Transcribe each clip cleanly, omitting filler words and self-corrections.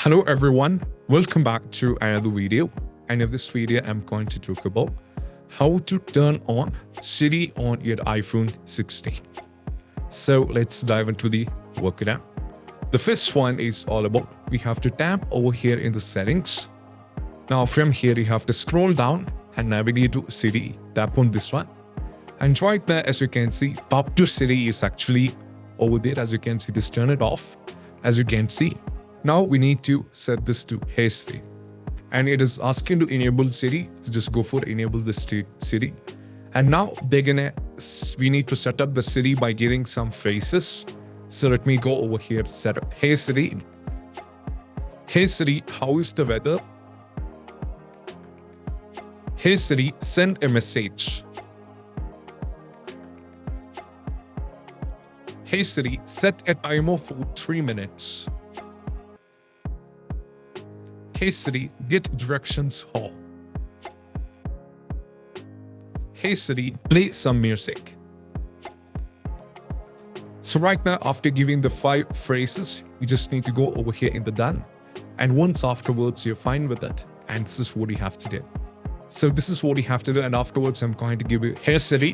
Hello everyone, welcome back to another video. And in this video I'm going to talk about how to turn on Siri on your iPhone 16. So let's dive into the workaround. The first one is all about we have to tap over here in the settings. Now from here you have to scroll down and navigate to Siri. Tap on this one. And right there, as you can see, pop to Siri is actually over there. As you can see, just turn it off. As you can see, now we need to set this to Hey Siri. And it is asking to enable Siri. So just go for enable this to Siri. And now we need to set up the Siri by giving some phrases. So let me go over here, set up Hey Siri. Hey Siri, how is the weather? Hey Siri, send a message. Hey Siri, set a timer for 3 minutes. Hey Siri, get directions home. Hey Siri, play some music. So right now, after giving the 5 phrases, you just need to go over here in the done. And once afterwards, you're fine with it. And this is what you have to do. So this is what you have to do. And afterwards, I'm going to give you Hey Siri.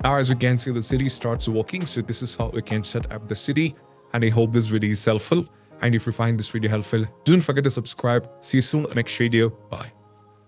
Now, as you can see, the Siri starts working. So this is how you can set up the Siri. And I hope this video is helpful. And if you find this video helpful, don't forget to subscribe. See you soon in the next video. Bye.